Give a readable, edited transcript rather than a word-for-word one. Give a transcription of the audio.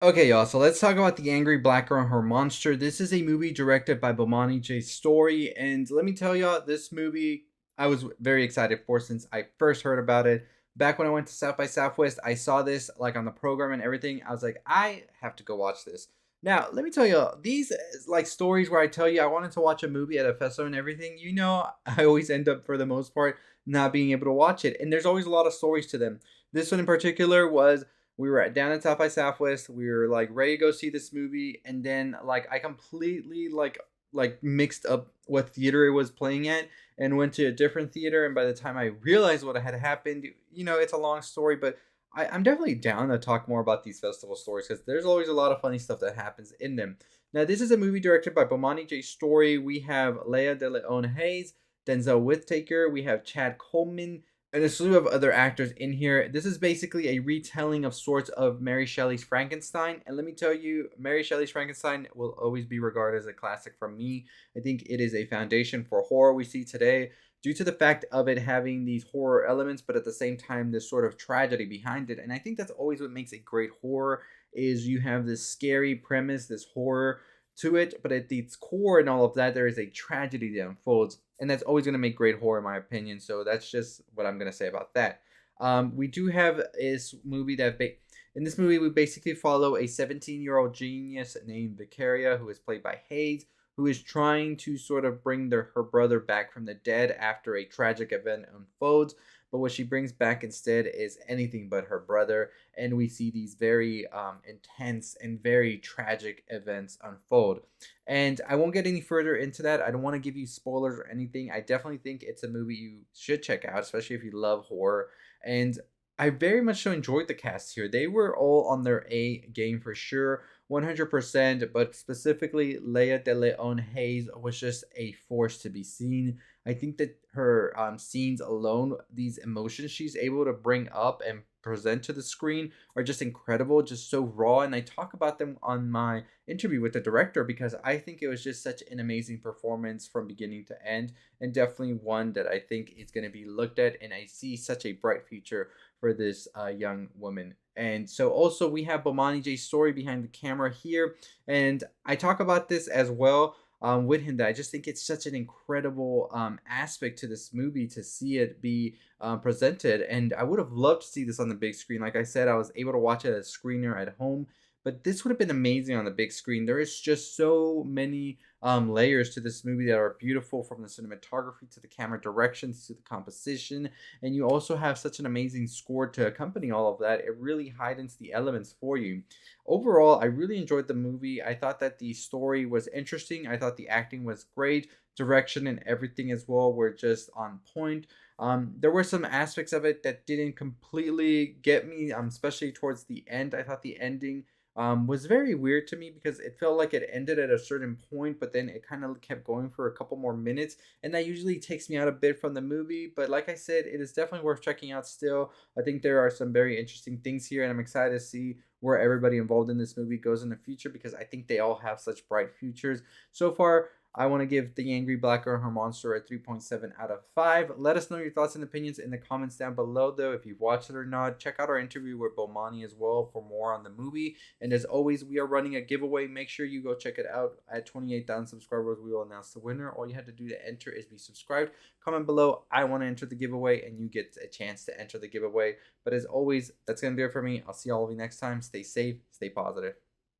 Okay, y'all, so let's talk about The Angry Black Girl and Her Monster. This is a movie directed by Bomani J. Story, and let me tell y'all, this movie I was very excited for since I first heard about it. Back when I went to South by Southwest, I saw this like on the program and everything. I was like, I have to go watch this. Now, let me tell you, these like stories where I tell you I wanted to watch a movie at a festival and everything, I always end up for the most part not being able to watch it. And there's always a lot of stories to them. This one in particular was we were down at South by Southwest. We were like ready to go see this movie, and then like I completely like mixed up what theater it was playing at and went to a different theater. And by the time I realized what had happened, it's a long story, but I'm definitely down to talk more about these festival stories because there's always a lot of funny stuff that happens in them. Now, this is a movie directed by Bomani J. Story. We have Leia de Leon Hayes, Denzel Whittaker. We have Chad Coleman, and a slew of other actors in here. This is basically a retelling of sorts of Mary Shelley's Frankenstein. And let me tell you, Mary Shelley's Frankenstein will always be regarded as a classic from me. I think it is a foundation for horror we see today due to the fact of it having these horror elements, but at the same time, this sort of tragedy behind it. And I think that's always what makes a great horror is you have this scary premise, this horror to it, but at its core and all of that, there is a tragedy that unfolds, and that's always going to make great horror, in my opinion. So that's just what I'm going to say about that. We do have this movie in this movie we basically follow a 17-year-old genius named Vicaria, who is played by Hayes, who is trying to sort of bring her brother back from the dead after a tragic event unfolds. But what she brings back instead is anything but her brother, and we see these very intense and very tragic events unfold. And I won't get any further into that. I don't want to give you spoilers or anything. I definitely think it's a movie you should check out, especially if you love horror. And I very much so enjoyed the cast here. They were all on their A game for sure, 100%. But specifically, Leia de Leon Hayes was just a force to be seen. I think that her scenes alone, these emotions she's able to bring up and present to the screen are just incredible, just so raw. And I talk about them on my interview with the director because I think it was just such an amazing performance from beginning to end, and definitely one that I think is going to be looked at. And I see such a bright future for this young woman. And so also we have Bomani J's story behind the camera here, and I talk about this as well with him that I just think it's such an incredible aspect to this movie to see it be presented. And I would have loved to see this on the big screen. Like I said, I was able to watch it at a screener at home, but this would have been amazing on the big screen. There is just so many layers to this movie that are beautiful, from the cinematography to the camera directions to the composition. And you also have such an amazing score to accompany all of that. It really heightens the elements for you. Overall, I really enjoyed the movie. I thought that the story was interesting. I thought the acting was great. Direction and everything as well were just on point. There were some aspects of it that didn't completely get me, especially towards the end. I thought the ending was very weird to me because it felt like it ended at a certain point, but then it kind of kept going for a couple more minutes, and that usually takes me out a bit from the movie. But like I said, it is definitely worth checking out still. I think there are some very interesting things here, and I'm excited to see where everybody involved in this movie goes in the future because I think they all have such bright futures. So far, I want to give The Angry Black Girl and Her Monster a 3.7 out of 5. Let us know your thoughts and opinions in the comments down below, though, if you've watched it or not. Check out our interview with Bomani as well for more on the movie. And as always, we are running a giveaway. Make sure you go check it out. At 28,000 subscribers, we will announce the winner. All you have to do to enter is be subscribed. Comment below, I want to enter the giveaway, and you get a chance to enter the giveaway. But as always, that's going to do it for me. I'll see all of you next time. Stay safe, stay positive.